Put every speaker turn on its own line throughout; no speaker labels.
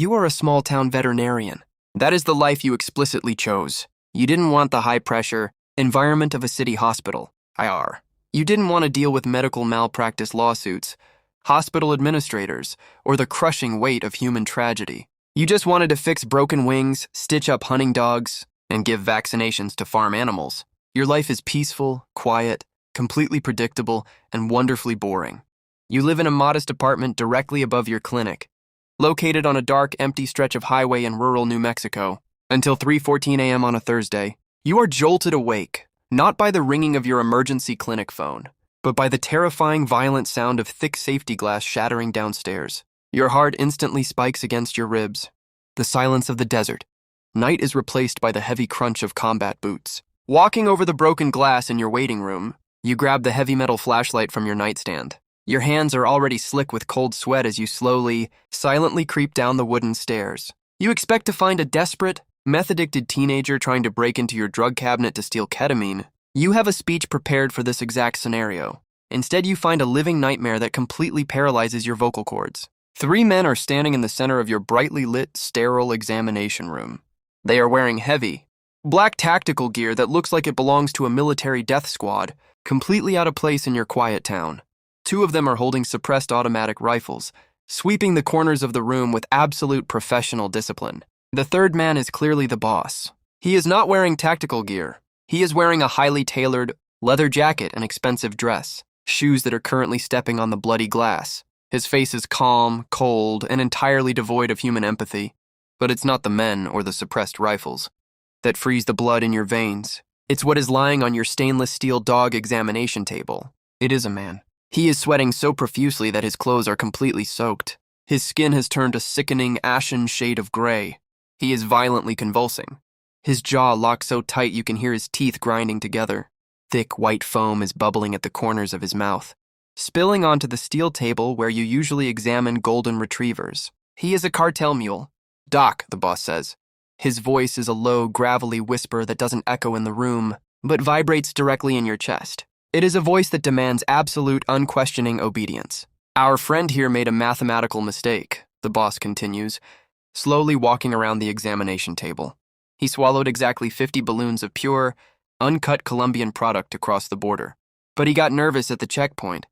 You are a small-town veterinarian. That is the life you explicitly chose. You didn't want the high-pressure environment of a city hospital, IR. You didn't want to deal with medical malpractice lawsuits, hospital administrators, or the crushing weight of human tragedy. You just wanted to fix broken wings, stitch up hunting dogs, and give vaccinations to farm animals. Your life is peaceful, quiet, completely predictable, and wonderfully boring. You live in a modest apartment directly above your clinic, located on a dark, empty stretch of highway in rural New Mexico. Until 3:14 a.m. on a Thursday, you are jolted awake, not by the ringing of your emergency clinic phone, but by the terrifying, violent sound of thick safety glass shattering downstairs. Your heart instantly spikes against your ribs. The silence of the desert. Night is replaced by the heavy crunch of combat boots. Walking over the broken glass in your waiting room, you grab the heavy metal flashlight from your nightstand. Your hands are already slick with cold sweat as you slowly, silently creep down the wooden stairs. You expect to find a desperate, meth-addicted teenager trying to break into your drug cabinet to steal ketamine. You have a speech prepared for this exact scenario. Instead, you find a living nightmare that completely paralyzes your vocal cords. 3 men are standing in the center of your brightly lit, sterile examination room. They are wearing heavy, black tactical gear that looks like it belongs to a military death squad, completely out of place in your quiet town. 2 of them are holding suppressed automatic rifles, sweeping the corners of the room with absolute professional discipline. The 3rd man is clearly the boss. He is not wearing tactical gear. He is wearing a highly tailored leather jacket and expensive dress, shoes that are currently stepping on the bloody glass. His face is calm, cold, and entirely devoid of human empathy. But it's not the men or the suppressed rifles that freeze the blood in your veins. It's what is lying on your stainless steel dog examination table. It is a man. He is sweating so profusely that his clothes are completely soaked. His skin has turned a sickening, ashen shade of gray. He is violently convulsing. His jaw locks so tight you can hear his teeth grinding together. Thick white foam is bubbling at the corners of his mouth, spilling onto the steel table where you usually examine golden retrievers. He is a cartel mule. "Doc," the boss says. His voice is a low, gravelly whisper that doesn't echo in the room, but vibrates directly in your chest. It is a voice that demands absolute, unquestioning obedience. "Our friend here made a mathematical mistake," the boss continues, slowly walking around the examination table. He swallowed exactly 50 balloons of pure, uncut Colombian product across the border. But he got nervous at the checkpoint.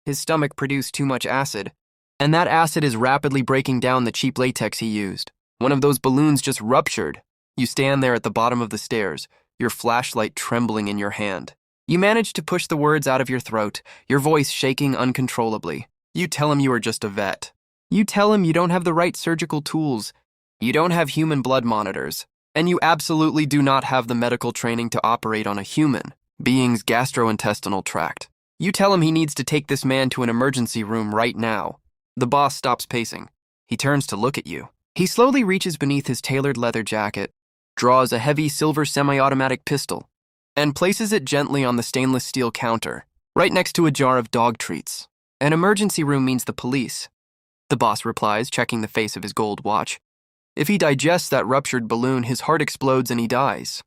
His stomach produced too much acid, and that acid is rapidly breaking down the cheap latex he used. One of those balloons just ruptured. You stand there at the bottom of the stairs, your flashlight trembling in your hand. You manage to push the words out of your throat, your voice shaking uncontrollably. You tell him you are just a vet. You tell him you don't have the right surgical tools, you don't have human blood monitors, and you absolutely do not have the medical training to operate on a human being's gastrointestinal tract. You tell him he needs to take this man to an emergency room right now. The boss stops pacing. He turns to look at you. He slowly reaches beneath his tailored leather jacket, draws a heavy silver semi-automatic pistol, and places it gently on the stainless steel counter, right next to a jar of dog treats. "An emergency room means the police," the boss replies, checking the face of his gold watch. "If he digests that ruptured balloon, his heart explodes and he dies.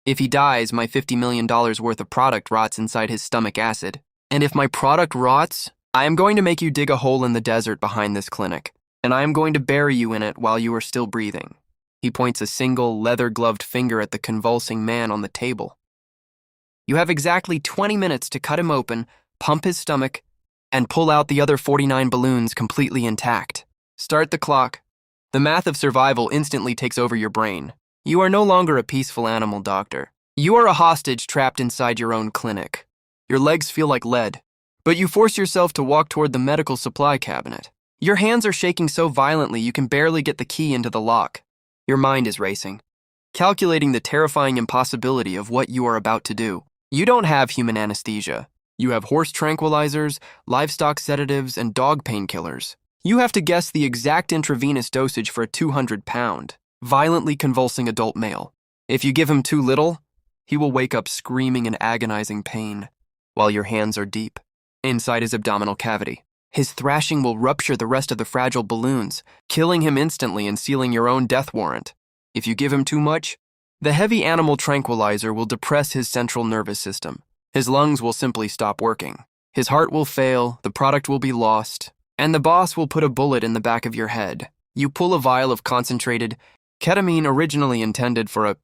If he dies, my $50 million worth of product rots inside his stomach acid. And if my product rots, I am going to make you dig a hole in the desert behind this clinic, and I am going to bury you in it while you are still breathing." He points a single, leather-gloved finger at the convulsing man on the table. "You have exactly 20 minutes to cut him open, pump his stomach, and pull out the other 49 balloons completely intact. Start the clock." The math of survival instantly takes over your brain. You are no longer a peaceful animal doctor. You are a hostage trapped inside your own clinic. Your legs feel like lead, but you force yourself to walk toward the medical supply cabinet. Your hands are shaking so violently you can barely get the key into the lock. Your mind is racing, calculating the terrifying impossibility of what you are about to do. You don't have human anesthesia. You have horse tranquilizers, livestock sedatives, and dog painkillers. You have to guess the exact intravenous dosage for a 200-pound, violently convulsing adult male. If you give him too little, he will wake up screaming in agonizing pain, while your hands are deep inside his abdominal cavity. His thrashing will rupture the rest of the fragile balloons, killing him instantly and sealing your own death warrant. If you give him too much, the heavy animal tranquilizer will depress his central nervous system. His lungs will simply stop working. His heart will fail, the product will be lost, and the boss will put a bullet in the back of your head. You pull a vial of concentrated ketamine originally intended for a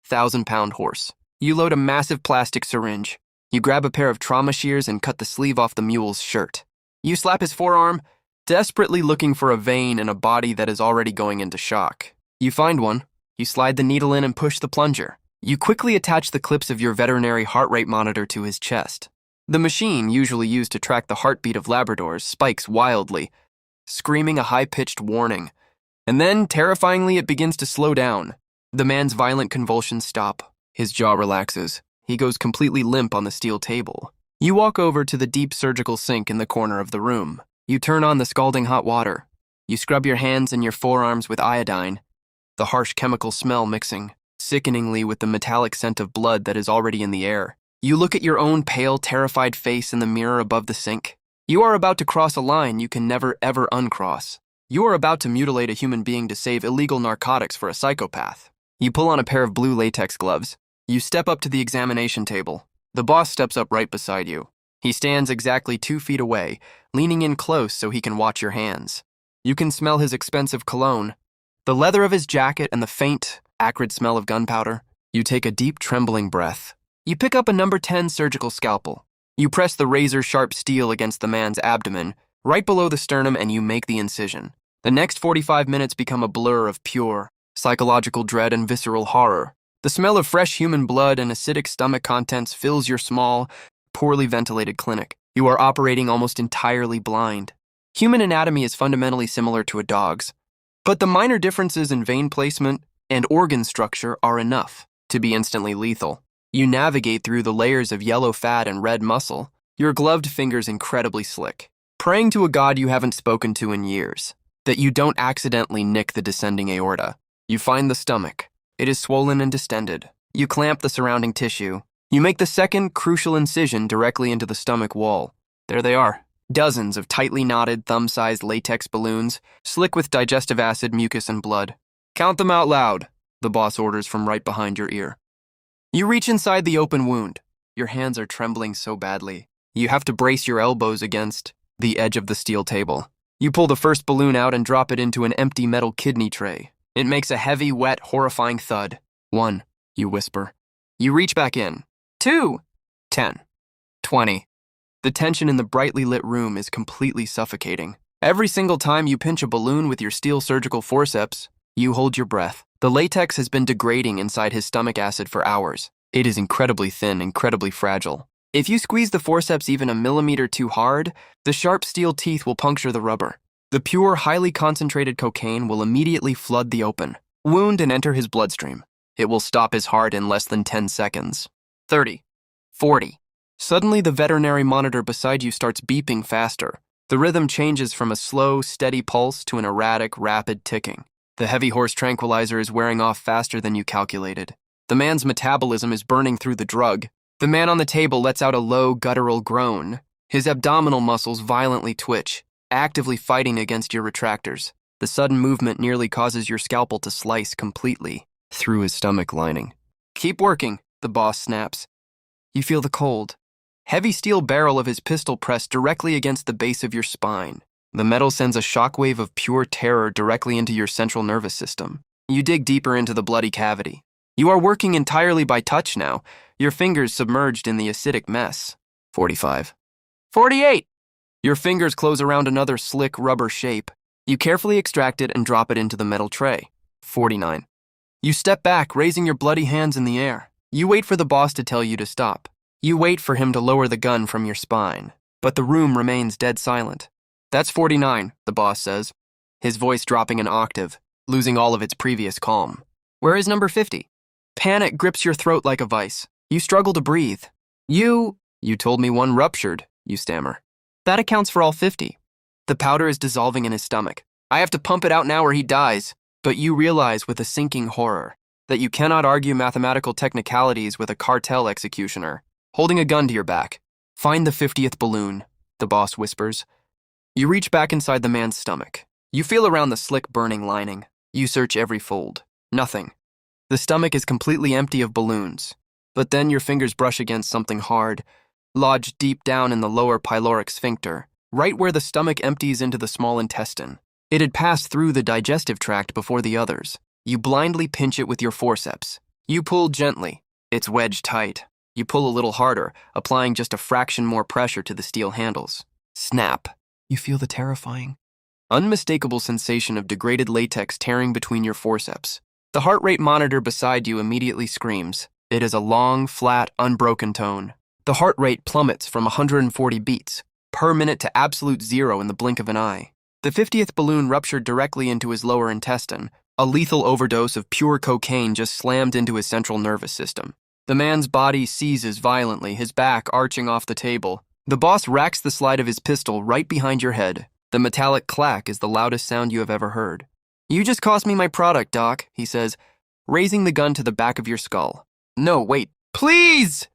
1,000-pound horse. You load a massive plastic syringe. You grab a pair of trauma shears and cut the sleeve off the mule's shirt. You slap his forearm, desperately looking for a vein in a body that is already going into shock. You find one. You slide the needle in and push the plunger. You quickly attach the clips of your veterinary heart rate monitor to his chest. The machine, usually used to track the heartbeat of Labradors, spikes wildly, screaming a high-pitched warning. And then, terrifyingly, it begins to slow down. The man's violent convulsions stop. His jaw relaxes. He goes completely limp on the steel table. You walk over to the deep surgical sink in the corner of the room. You turn on the scalding hot water. You scrub your hands and your forearms with iodine, the harsh chemical smell mixing sickeningly with the metallic scent of blood that is already in the air. You look at your own pale, terrified face in the mirror above the sink. You are about to cross a line you can never, ever uncross. You are about to mutilate a human being to save illegal narcotics for a psychopath. You pull on a pair of blue latex gloves. You step up to the examination table. The boss steps up right beside you. He stands exactly 2 feet away, leaning in close so he can watch your hands. You can smell his expensive cologne, the leather of his jacket, and the faint, acrid smell of gunpowder. You take a deep, trembling breath. You pick up a number 10 surgical scalpel. You press the razor-sharp steel against the man's abdomen, right below the sternum, and you make the incision. The next 45 minutes become a blur of pure, psychological dread and visceral horror. The smell of fresh human blood and acidic stomach contents fills your small, poorly ventilated clinic. You are operating almost entirely blind. Human anatomy is fundamentally similar to a dog's, but the minor differences in vein placement and organ structure are enough to be instantly lethal. You navigate through the layers of yellow fat and red muscle, your gloved fingers incredibly slick, praying to a god you haven't spoken to in years, that you don't accidentally nick the descending aorta. You find the stomach. It is swollen and distended. You clamp the surrounding tissue. You make the second crucial incision directly into the stomach wall. There they are. Dozens of tightly knotted, thumb-sized latex balloons, slick with digestive acid, mucus, and blood. Count them out loud, the boss orders from right behind your ear. You reach inside the open wound. Your hands are trembling so badly. You have to brace your elbows against the edge of the steel table. You pull the first balloon out and drop it into an empty metal kidney tray. It makes a heavy, wet, horrifying thud. 1, you whisper. You reach back in. 2, 10, 20. The tension in the brightly lit room is completely suffocating. Every single time you pinch a balloon with your steel surgical forceps, you hold your breath. The latex has been degrading inside his stomach acid for hours. It is incredibly thin, incredibly fragile. If you squeeze the forceps even a millimeter too hard, the sharp steel teeth will puncture the rubber. The pure, highly concentrated cocaine will immediately flood the open wound and enter his bloodstream. It will stop his heart in less than 10 seconds. 30. 40. Suddenly, the veterinary monitor beside you starts beeping faster. The rhythm changes from a slow, steady pulse to an erratic, rapid ticking. The heavy horse tranquilizer is wearing off faster than you calculated. The man's metabolism is burning through the drug. The man on the table lets out a low, guttural groan. His abdominal muscles violently twitch, actively fighting against your retractors. The sudden movement nearly causes your scalpel to slice completely through his stomach lining. Keep working, the boss snaps. You feel the cold, heavy steel barrel of his pistol pressed directly against the base of your spine. The metal sends a shockwave of pure terror directly into your central nervous system. You dig deeper into the bloody cavity. You are working entirely by touch now, your fingers submerged in the acidic mess. 45. 48! Your fingers close around another slick rubber shape. You carefully extract it and drop it into the metal tray. 49. You step back, raising your bloody hands in the air. You wait for the boss to tell you to stop. You wait for him to lower the gun from your spine. But the room remains dead silent. That's 49, the boss says, his voice dropping an octave, losing all of its previous calm. Where is number 50? Panic grips your throat like a vice. You struggle to breathe. You told me one ruptured, you stammer. That accounts for all 50. The powder is dissolving in his stomach. I have to pump it out now or he dies. But you realize with a sinking horror that you cannot argue mathematical technicalities with a cartel executioner, holding a gun to your back. Find the 50th balloon, the boss whispers. You reach back inside the man's stomach. You feel around the slick, burning lining. You search every fold. Nothing. The stomach is completely empty of balloons. But then your fingers brush against something hard, lodged deep down in the lower pyloric sphincter, right where the stomach empties into the small intestine. It had passed through the digestive tract before the others. You blindly pinch it with your forceps. You pull gently. It's wedged tight. You pull a little harder, applying just a fraction more pressure to the steel handles. Snap. You feel the terrifying, unmistakable sensation of degraded latex tearing between your forceps. The heart rate monitor beside you immediately screams. It is a long, flat, unbroken tone. The heart rate plummets from 140 beats per minute to absolute zero in the blink of an eye. The 50th balloon ruptured directly into his lower intestine. A lethal overdose of pure cocaine just slammed into his central nervous system. The man's body seizes violently, his back arching off the table. The boss racks the slide of his pistol right behind your head. The metallic clack is the loudest sound you have ever heard. "You just cost me my product, Doc," he says, raising the gun to the back of your skull. "No, wait, please!"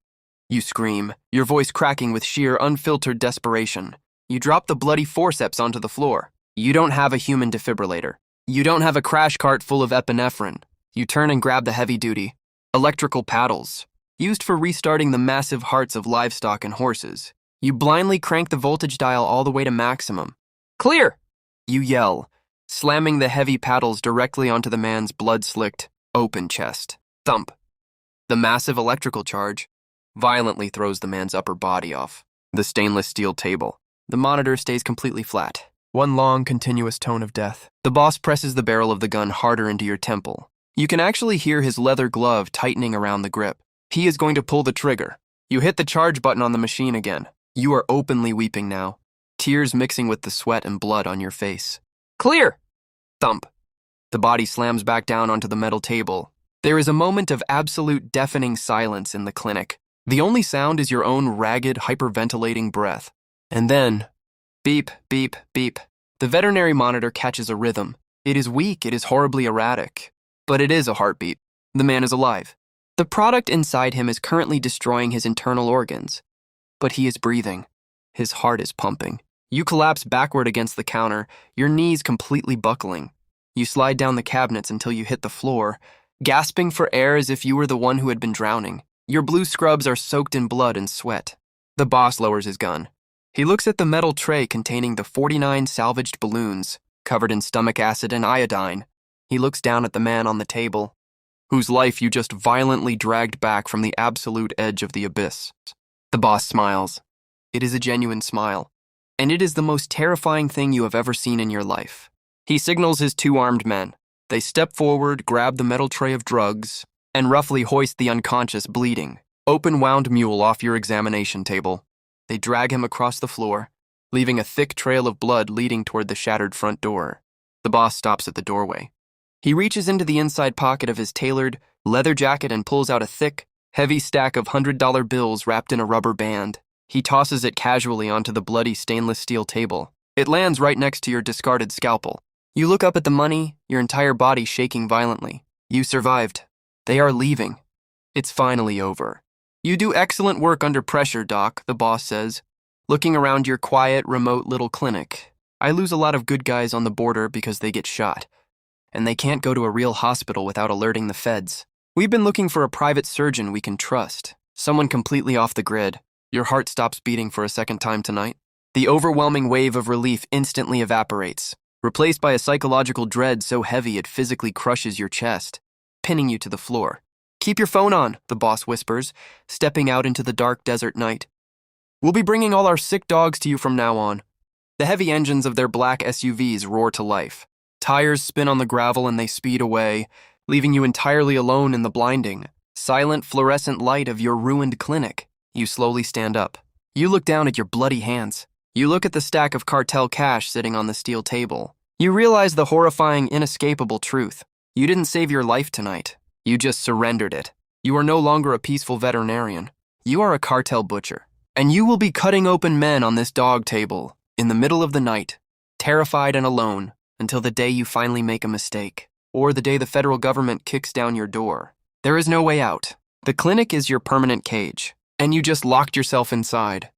You scream, your voice cracking with sheer, unfiltered desperation. You drop the bloody forceps onto the floor. You don't have a human defibrillator. You don't have a crash cart full of epinephrine. You turn and grab the heavy-duty electrical paddles, used for restarting the massive hearts of livestock and horses. You blindly crank the voltage dial all the way to maximum. "Clear!" You yell, slamming the heavy paddles directly onto the man's blood-slicked, open chest. Thump. The massive electrical charge violently throws the man's upper body off the stainless steel table. The monitor stays completely flat. One long, continuous tone of death. The boss presses the barrel of the gun harder into your temple. You can actually hear his leather glove tightening around the grip. He is going to pull the trigger. You hit the charge button on the machine again. You are openly weeping now, tears mixing with the sweat and blood on your face. "Clear!" Thump. The body slams back down onto the metal table. There is a moment of absolute deafening silence in the clinic. The only sound is your own ragged, hyperventilating breath. And then, beep, beep, beep. The veterinary monitor catches a rhythm. It is weak, it is horribly erratic, but it is a heartbeat. The man is alive. The product inside him is currently destroying his internal organs, but he is breathing. His heart is pumping. You collapse backward against the counter, your knees completely buckling. You slide down the cabinets until you hit the floor, gasping for air as if you were the one who had been drowning. Your blue scrubs are soaked in blood and sweat. The boss lowers his gun. He looks at the metal tray containing the 49 salvaged balloons, covered in stomach acid and iodine. He looks down at the man on the table, whose life you just violently dragged back from the absolute edge of the abyss. The boss smiles. It is a genuine smile, and it is the most terrifying thing you have ever seen in your life. He signals his two armed men. They step forward, grab the metal tray of drugs, and roughly hoist the unconscious, bleeding, open-wound mule off your examination table. They drag him across the floor, leaving a thick trail of blood leading toward the shattered front door. The boss stops at the doorway. He reaches into the inside pocket of his tailored leather jacket and pulls out a thick, heavy stack of $100 bills wrapped in a rubber band. He tosses it casually onto the bloody stainless steel table. It lands right next to your discarded scalpel. You look up at the money, your entire body shaking violently. You survived. They are leaving. It's finally over. "You do excellent work under pressure, Doc," the boss says, looking around your quiet, remote little clinic. "I lose a lot of good guys on the border because they get shot, and they can't go to a real hospital without alerting the feds. We've been looking for a private surgeon we can trust, someone completely off the grid." Your heart stops beating for a second time tonight. The overwhelming wave of relief instantly evaporates, replaced by a psychological dread so heavy it physically crushes your chest, pinning you to the floor. "Keep your phone on," the boss whispers, stepping out into the dark desert night. "We'll be bringing all our sick dogs to you from now on." The heavy engines of their black SUVs roar to life. Tires spin on the gravel and they speed away, leaving you entirely alone in the blinding, silent fluorescent light of your ruined clinic. You slowly stand up. You look down at your bloody hands. You look at the stack of Cartel cash sitting on the steel table. You realize the horrifying, inescapable truth. You didn't save your life tonight. You just surrendered it. You are no longer a peaceful veterinarian. You are a cartel butcher. And you will be cutting open men on this dog table, in the middle of the night, terrified and alone, until the day you finally make a mistake, or the day the federal government kicks down your door. There is no way out. The clinic is your permanent cage, and you just locked yourself inside.